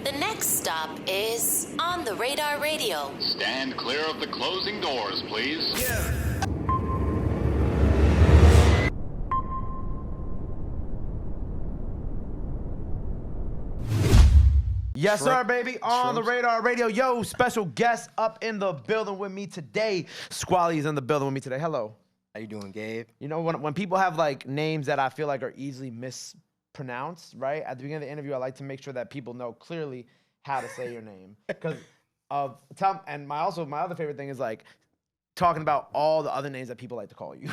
The next stop is On the Radar Radio. Stand clear of the closing doors, please. Yes, sir, baby. On the Radar Radio. Yo, special guest up in the building with me today. Squale is in the building with me today. Hello. How you doing, Gabe? You know, when people have like names that I feel like are easily mispronounced, right? At the beginning of the interview, I like to make sure that people know clearly how to say your name. Because my other favorite thing is like talking about all the other names that people like to call you.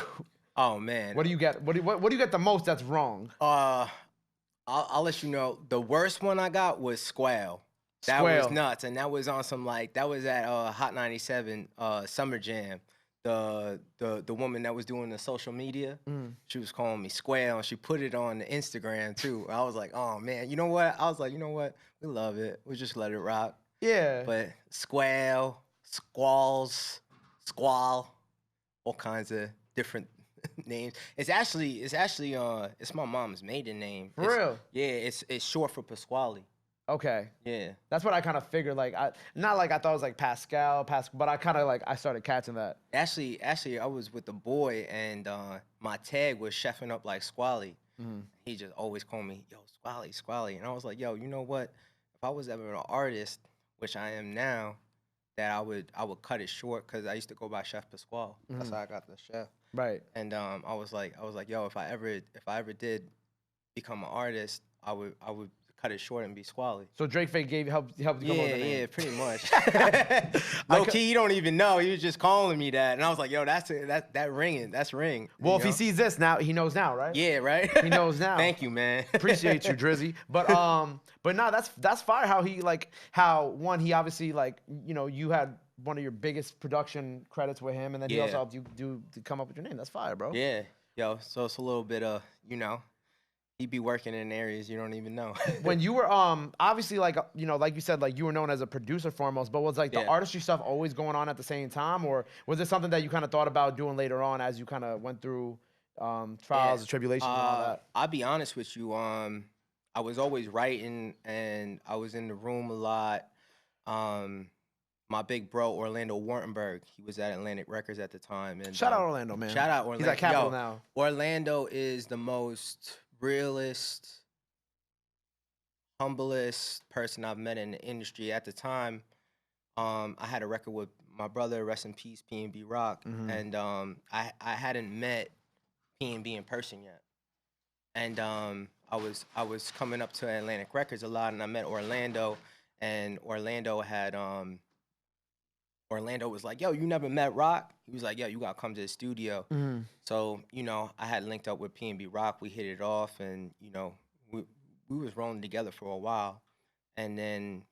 Oh man. What do you get? What do you get the most that's wrong? I'll let you know. The worst one I got was Squale. That was nuts, and that was on some that was at Hot 97 Summer Jam. The woman that was doing the social media, she was calling me Squale, and she put it on the Instagram too. I was like, oh man, you know what? I was like, you know what? We love it. We just let it rock. Yeah. But Squale, Squalls, Squall, all kinds of different names. It's my mom's maiden name. For real? Yeah, it's short for Pasquale. Okay. Yeah. That's what I kind of figured. Like, not like I thought it was like Pascal, but I kind of like I started catching that. Actually, I was with a boy, and my tag was chefing up like Squale. He just always called me, yo, Squale, and I was like, yo, you know what? If I was ever an artist, which I am now, that I would cut it short, because I used to go by Chef Pasquale. That's how I got the chef. Right. And I was like, yo, if I ever did become an artist, I would cut it short and be Squale. So Drake Fake helped you come up with the name. Yeah, pretty much. Low key, he don't even know. He was just calling me that, and I was like, yo, that's ringing. That's ring. Well, if he sees this now, he knows now, right? Yeah, right. He knows now. Thank you, man. Appreciate you, Drizzy. But no, that's fire. How he he obviously you had one of your biggest production credits with him, and then he also helped you to come up with your name. That's fire, bro. Yeah, yo. So it's a little bit of he'd be working in areas you don't even know. When you were obviously like you said, like you were known as a producer foremost, but was like the artistry stuff always going on at the same time, or was it something that you kind of thought about doing later on as you kind of went through trials and tribulations and all that? I'll be honest with you. I was always writing, and I was in the room a lot. My big bro, Orlando Wartenberg, he was at Atlantic Records at the time. And shout out Orlando, man. Shout out Orlando. He's at Capitol now. Orlando is the most realest, humblest person I've met in the industry. At the time, I had a record with my brother, rest in peace, P&B Rock, and I hadn't met P&B in person yet. And I was coming up to Atlantic Records a lot, and I met Orlando, and Orlando was like, yo, you never met Rock? He was like, yo, you gotta come to the studio. So, I had linked up with P&B Rock. We hit it off, and, we was rolling together for a while. And then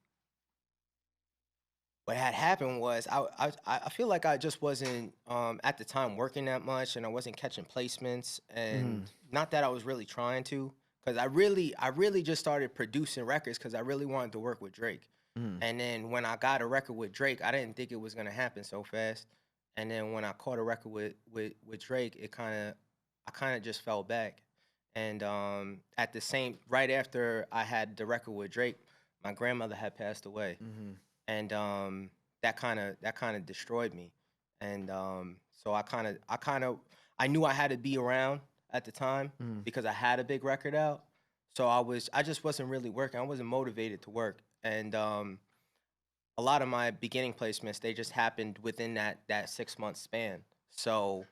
what had happened was I feel like I just wasn't, at the time, working that much, and I wasn't catching placements. And not that I was really trying to, because I really just started producing records because I really wanted to work with Drake. And then when I got a record with Drake, I didn't think it was gonna happen so fast. And then when I caught a record with Drake, I kind of just fell back. And right after I had the record with Drake, my grandmother had passed away, and that kind of destroyed me. And so I knew I had to be around at the time because I had a big record out. So I just wasn't really working. I wasn't motivated to work. And a lot of my beginning placements, they just happened within that 6-month span. So,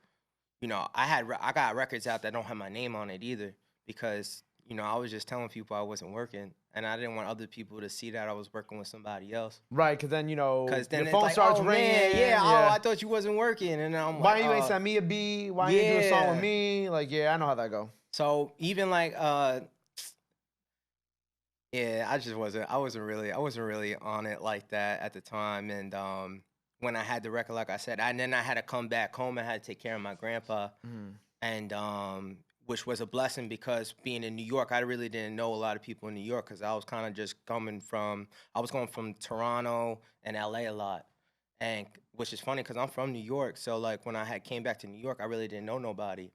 I got records out that don't have my name on it either, because, I was just telling people I wasn't working, and I didn't want other people to see that I was working with somebody else. Right, because then, your phone like, starts oh, ringing. Man, I thought you wasn't working. And I'm why like, you ain't send me a beat? Why you ain't do a song with me? Like, I know how that go. So even like, I wasn't really on it like that at the time. And when I had the record, like I said, and then I had to come back home. I had to take care of my grandpa, and which was a blessing, because being in New York, I really didn't know a lot of people in New York, because I was kind of just going from Toronto and LA a lot, and which is funny because I'm from New York. So like when I came back to New York, I really didn't know nobody.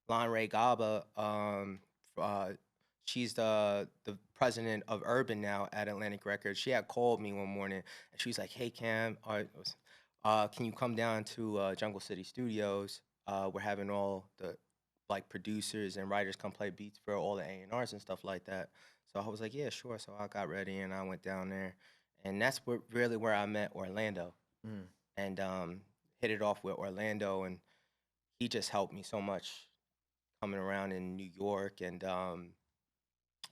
Lon Ray Gaba, she's the president of Urban now at Atlantic Records. She had called me one morning, and she was like, "Hey Cam, can you come down to Jungle City Studios? We're having all the like producers and writers come play beats for all the A&Rs and stuff like that." So I was like, "Yeah, sure." So I got ready and I went down there, and that's really where I met Orlando, Mm. and hit it off with Orlando, and he just helped me so much coming around in New York and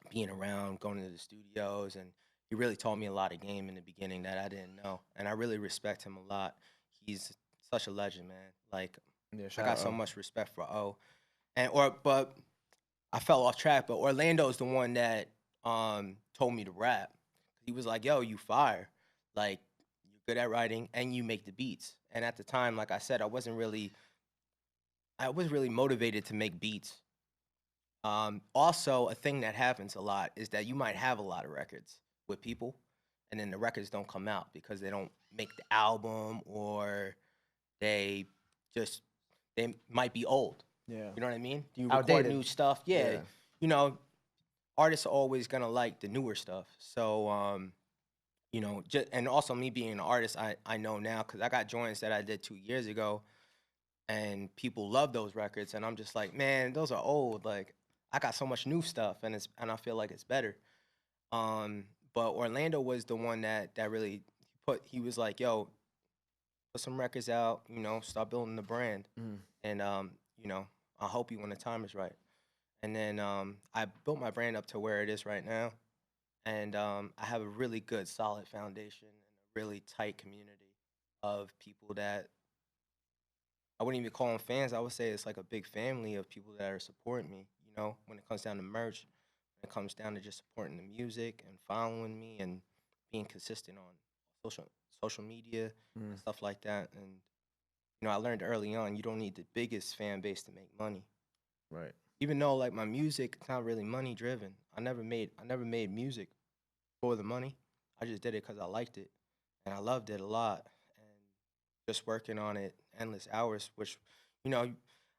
being around, going to the studios, and he really taught me a lot of game in the beginning that I didn't know, and I really respect him a lot. He's such a legend, man. Like Yeah, I shout got out so O. much respect for O, but I fell off track. But Orlando's the one that told me to rap. He was like, "Yo, you fire, like you're good at writing and you make the beats." And at the time, like I said, I was really motivated to make beats. Also, a thing that happens a lot is that you might have a lot of records with people, and then the records don't come out because they don't make the album, or they just they might be old. Yeah. You know what I mean? You record Outdated. new stuff. Yeah. Yeah. You know, artists are always gonna like the newer stuff. So, and also me being an artist, I know now because I got joints that I did 2 years ago, and people love those records, and I'm just like, man, those are old. Like, I got so much new stuff, and I feel like it's better. Um, but Orlando was the one that really he was like, yo, put some records out, start building the brand, Mm. and I'll help you when the time is right. And then I built my brand up to where it is right now, and I have a really good, solid foundation and a really tight community of people that I wouldn't even call them fans. I would say it's like a big family of people that are supporting me. When it comes down to merch, when it comes down to just supporting the music and following me and being consistent on social media Mm. and stuff like that. And I learned early on you don't need the biggest fan base to make money. Right. Even though like my music, it's not really money driven. I never made music for the money. I just did it because I liked it and I loved it a lot. And just working on it endless hours, which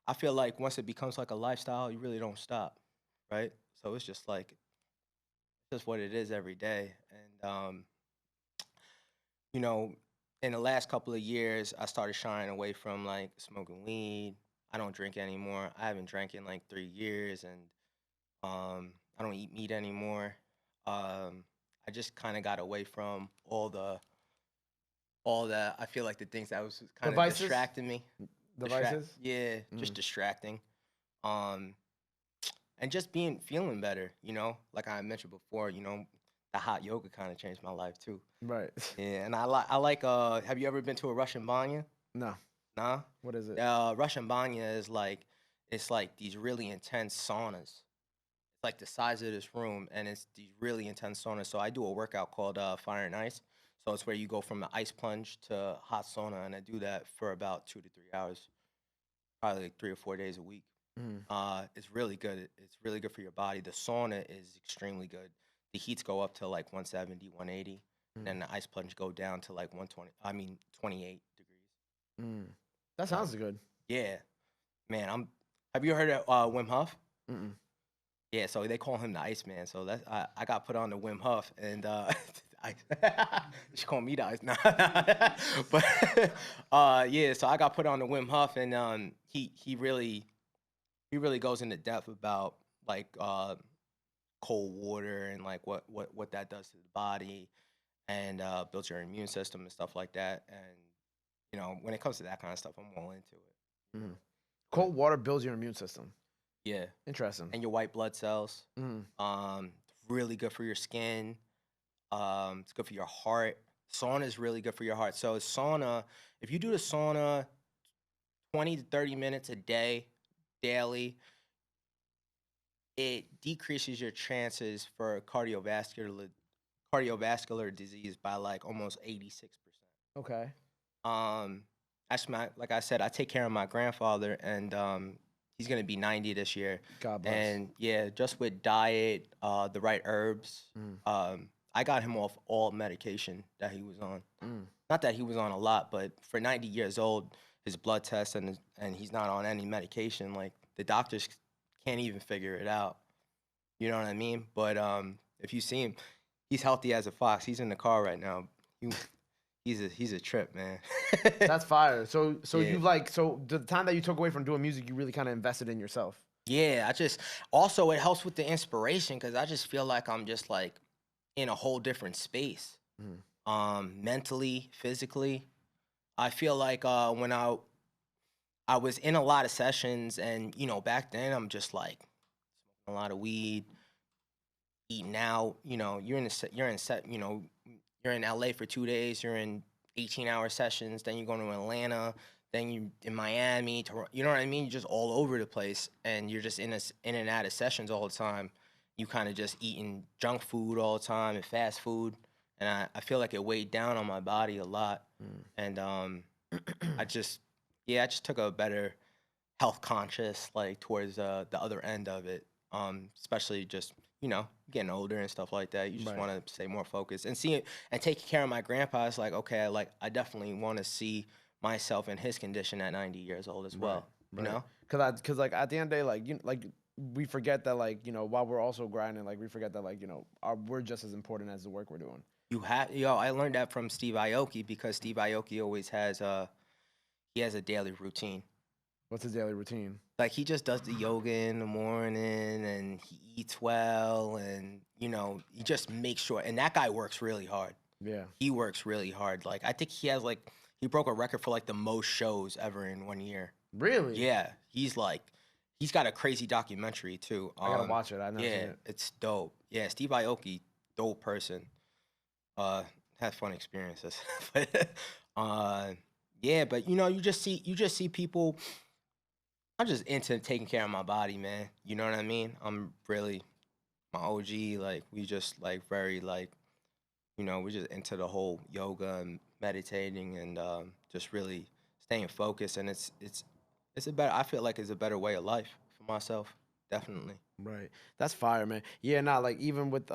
I feel like once it becomes like a lifestyle, you really don't stop, right? So it's just like just what it is every day. And you know, in the last couple of years, I started shying away from like smoking weed. I don't drink anymore. I haven't drank in like 3 years, and I don't eat meat anymore. I just kind of got away from all that. I feel like the things that was kind of Devices? distracting me. Devices? Yeah, just distracting. Um, and just feeling better. Like I mentioned before. The hot yoga kind of changed my life too. Right. Yeah, and I like. Have you ever been to a Russian banya? No. Nah. What is it? Russian banya is like it's like these really intense saunas. It's like the size of this room, and it's these really intense saunas. So I do a workout called Fire and Ice. So it's where you go from an ice plunge to hot sauna, and I do that for about 2 to 3 hours, probably like 3 or 4 days a week. Mm. It's really good. It's really good for your body. The sauna is extremely good. The heats go up to like 170, 180, and then the ice plunge go down to like 28 degrees. Mm. That sounds good. Yeah, man. Have you heard of Wim Hof? Mm-mm. Yeah, so they call him the Iceman. So I got put on the Wim Hof, and she called me the Ice. Nah. But yeah, so I got put on the Wim Hof, and he really goes into depth about like cold water and like what that does to the body, and builds your immune system and stuff like that. And when it comes to that kind of stuff, I'm all into it. Mm. Cold water builds your immune system. Yeah, Interesting. and your white blood cells. Mm. Really good for your skin. It's good for your heart. Sauna is really good for your heart. So sauna, if you do the sauna 20 to 30 minutes a day, daily, it decreases your chances for cardiovascular disease by like almost 86%. Okay. That's like I said, I take care of my grandfather, and he's gonna be 90 this year. God bless. And yeah, just with diet, the right herbs, I got him off all medication that he was on. Not that he was on a lot, but for 90 years old, his blood test and he's not on any medication. Like the doctors can't even figure it out. You know what I mean? But if you see him, he's healthy as a fox. He's in the car right now. He's a trip, man. That's fire. So Yeah. you like, so the time that you took away from doing music, you really kind of invested in yourself. Yeah, also it helps with the inspiration because I just feel like I'm just like in a whole different space, mentally, physically. I feel like when I was in a lot of sessions, and back then I'm just like smoking a lot of weed, eating out. You're in LA for 2 days. You're in 18-hour sessions. Then you're going to Atlanta. Then you in Miami. You know what I mean? You're just all over the place, and you're just in and out of sessions all the time. You kind of just eating junk food all the time and fast food, and I feel like it weighed down on my body a lot. And I just took a better health conscious like towards the other end of it. Especially just getting older and stuff like that. You just want to stay more focused and see it and taking care of my grandpa. It's like, okay, I definitely want to see myself in his condition at 90 years old as well. You know, because like at the end of the day, like we forget that while we're also grinding, like we forget that we're just as important as the work we're doing. I learned that from Steve Aoki because Steve Aoki always has a daily routine. What's his daily routine? Like he just does the yoga in the morning and he eats well and he just makes sure. And that guy works really hard. Yeah, he works really hard. Like I think he broke a record for like the most shows ever in 1 year. Really? Yeah, he's got a crazy documentary too. I gotta watch it. I've never seen it. It's dope. Yeah, Steve Aoki, dope person. Had fun experiences. But you just see people. I'm just into taking care of my body, man. You know what I mean? I'm really my OG. Like we just very we're just into the whole yoga and meditating and just really staying focused. And it's a better. I feel like it's a better way of life for myself. Definitely. Right. That's fire, man. Yeah. Like even with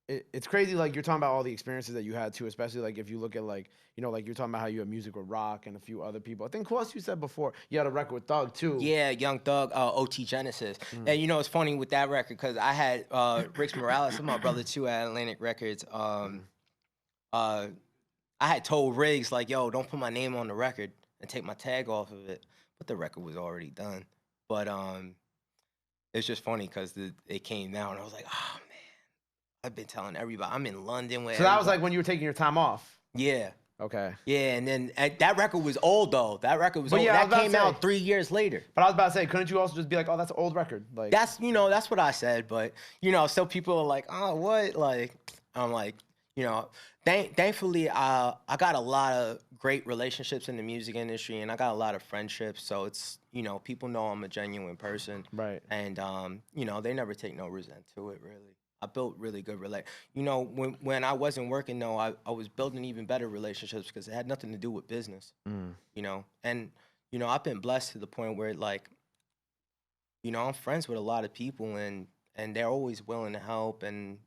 it's crazy. Like you're talking about all the experiences that you had too, especially like if you look at like you're talking about how you had music with Rock and a few other people. I think who else you said before? You had a record with Thug too. Yeah, Young Thug, OT Genesis. And it's funny with that record because I had Rix Morales, my brother too, at Atlantic Records. I had told Riggs like, yo, don't put my name on the record and take my tag off of it, but the record was already done. But it's just funny because it came down and I was like, oh man. I've been telling everybody. I'm in London with. So that was like when you were taking your time off. Yeah. Okay. Yeah, and then that record was old though. That record was old. Yeah, that came out 3 years later. But I was about to say, couldn't you also just be like, oh, that's an old record? Like that's what I said. But still people are like, oh, what? Like I'm like, thankfully I got a lot of great relationships in the music industry, and I got a lot of friendships. So it's people know I'm a genuine person. Right. And they never take no resent to it really. I built really good when I wasn't working though, I was building even better relationships because it had nothing to do with business. And I've been blessed to the point where I'm friends with a lot of people and they're always willing to help and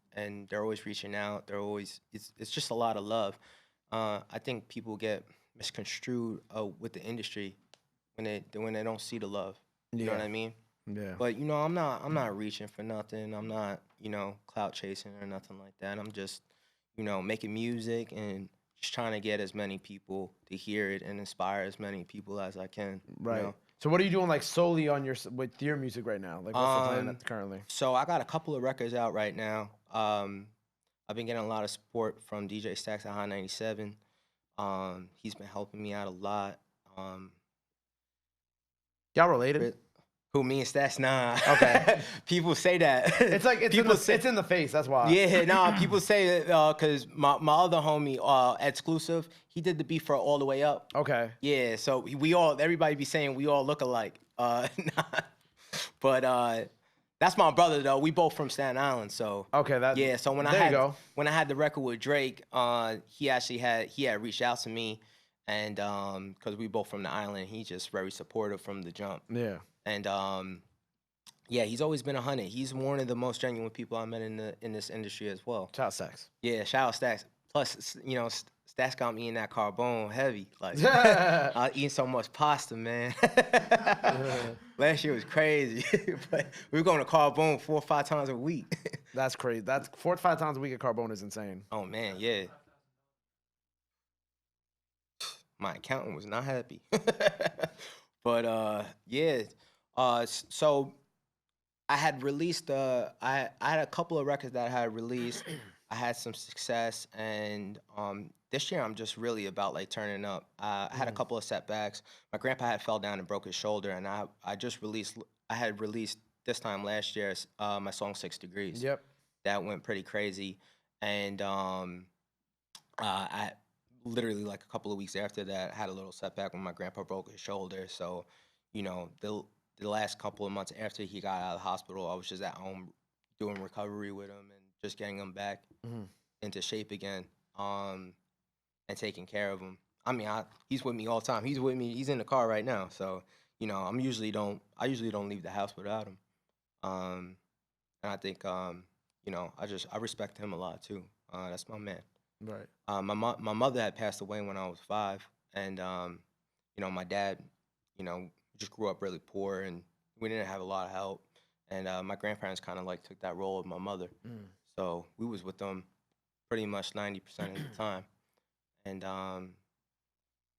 they're always reaching out. They're always it's just a lot of love. I think people get misconstrued with the industry when they don't see the love. You know what I mean? Yeah. But I'm not reaching for nothing. I'm not clout chasing or nothing like that. I'm just making music and just trying to get as many people to hear it and inspire as many people as I can. Right. So what are you doing like solely with your music right now? Like what's the plan currently? So I got a couple of records out right now. I've been getting a lot of support from DJ Stacks at High 97. He's been helping me out a lot. Y'all related? Who, me and Stacks? Nah. Okay. People say that. It's like it's in the face. That's why. Yeah, nah. People say that because my other homie, Exclusive, he did the beat for All the Way Up. Okay. Yeah, so everybody be saying we all look alike. Nah. But that's my brother though. We both from Staten Island, so. Okay. Yeah. So when I had the record with Drake, he had reached out to me, and because we both from the island, he's just very supportive from the jump. Yeah. And he's always been 100. He's one of the most genuine people I met in this industry as well. Shout out Stacks. Yeah, shout out Stacks. Plus, Stacks got me in that carbone heavy. Like I eating so much pasta, man. Last year was crazy, but we were going to carbone 4 or 5 times a week. That's crazy. That's 4 to 5 times a week at Carbone is insane. Oh man, yeah. My accountant was not happy. But yeah. So I had released I had a couple of records that I had released. I had some success, and this year I'm just really about like turning up. I had a couple of setbacks. My grandpa had fell down and broke his shoulder, and I had released this time last year my song 6 Degrees. Yep. That went pretty crazy, and I literally like a couple of weeks after that had a little setback when my grandpa broke his shoulder. So, you know, the last couple of months after he got out of the hospital, I was just at home doing recovery with him and just getting him back into shape again, and taking care of him. I mean, he's with me all the time. He's with me. He's in the car right now. So, you know, I usually don't leave the house without him. And I think, you know, I respect him a lot too. That's my man. Right. My mother had passed away when I was 5, and you know, my dad, you know, just grew up really poor, and we didn't have a lot of help. And my grandparents kind of like took that role of my mother, so we was with them pretty much 90% of the time. And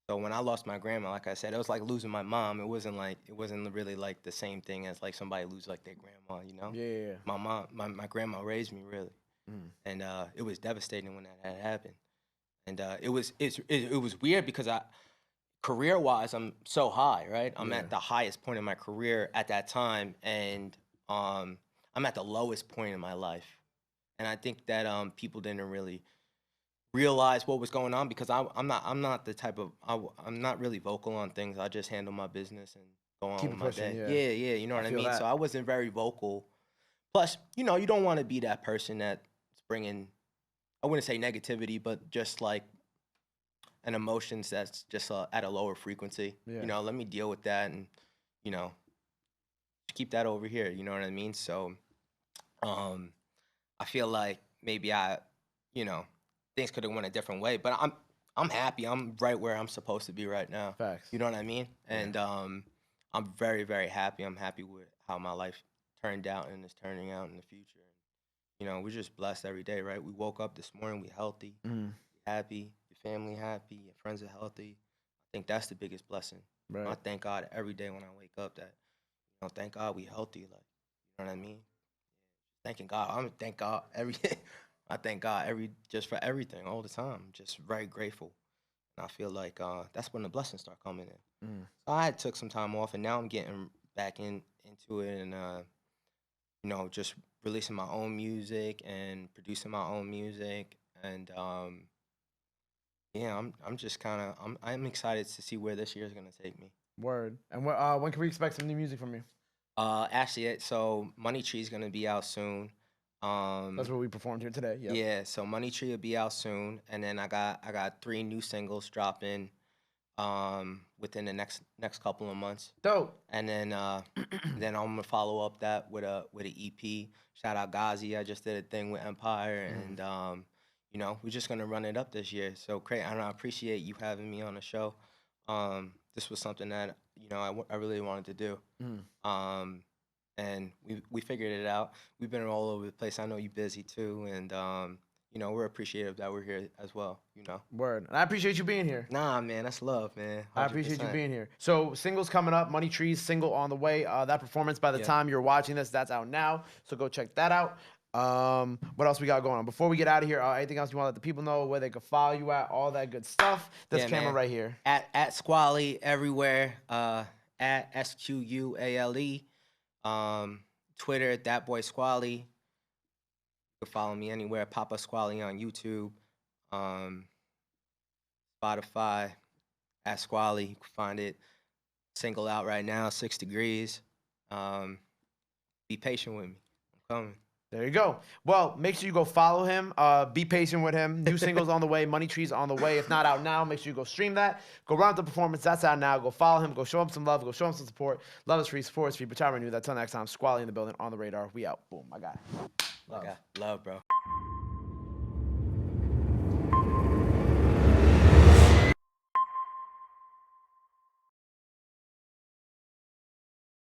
so when I lost my grandma, like I said, it was like losing my mom. It wasn't really like the same thing as like somebody lose like their grandma, you know? Yeah. My grandma raised me really. And it was devastating when that had happened. And it was weird because career-wise, I'm so high, right? I'm at the highest point in my career at that time, and I'm at the lowest point in my life. And I think that people didn't really realize what was going on because I'm not the type of I'm not really vocal on things. I just handle my business and go on with my day. Yeah, you know what I mean? So I wasn't very vocal. Plus, you know, you don't want to be that person that's bringing, I wouldn't say negativity, but just like an emotions that's just at a lower frequency. You know, let me deal with that and, you know, keep that over here. You know what I mean? So I feel like maybe you know, things could have went a different way, but I'm happy. I'm right where I'm supposed to be right now. Facts. You know what I mean? And I'm very, very happy. I'm happy with how my life turned out and is turning out in the future. You know, we're just blessed every day, right? We woke up this morning, we healthy, happy, your family happy, your friends are healthy. I think that's the biggest blessing. Right. I thank God every day when I wake up that, you know, thank God we healthy. Like, you know what I mean? Thanking God. I thank God I thank God just for everything all the time. Just very grateful. And I feel like that's when the blessings start coming in. So I had took some time off, and now I'm getting back into it, and you know, just releasing my own music and producing my own music, and yeah, I'm just kind of I'm excited to see where this year is gonna take me. Word. And when can we expect some new music from you? Actually, so Money Tree is gonna be out soon. That's what we performed here today. Yep. Yeah, so Money Tree will be out soon, and then I got 3 new singles dropping within the next couple of months. Dope. And then then I'm gonna follow up that with an EP. Shout out Ghazi. I just did a thing with Empire, and you know, we're just gonna run it up this year. So great, and I appreciate you having me on the show. This was something that, you know, I really wanted to do. And we figured it out. We've been all over the place. I know you're busy too, and you know, we're appreciative that we're here as well, you know. Word. And I appreciate you being here. Nah, man, that's love, man. 100%. I appreciate you being here. So singles coming up, Money Trees single on the way. That performance, by the time you're watching this, that's out now. So go check that out. What else we got going on? Before we get out of here, anything else you want to let the people know, where they can follow you at, all that good stuff? This camera man. right here. At Squale everywhere. At SQUALE. Twitter, that boy Squale. You can follow me anywhere. Papa Squale on YouTube. Spotify, at Squale. You can find it. Single out right now, 6 Degrees. Be patient with me. I'm coming. There you go. Well, make sure you go follow him. Be patient with him. New singles on the way. Money Trees on the way. If not out now, make sure you go stream that. Go round the performance. That's out now. Go follow him. Go show him some love. Go show him some support. Love is free. Support is free. But try renew that. Till next time. Squally in the building. On the radar. We out. Boom. I got it. Love, bro.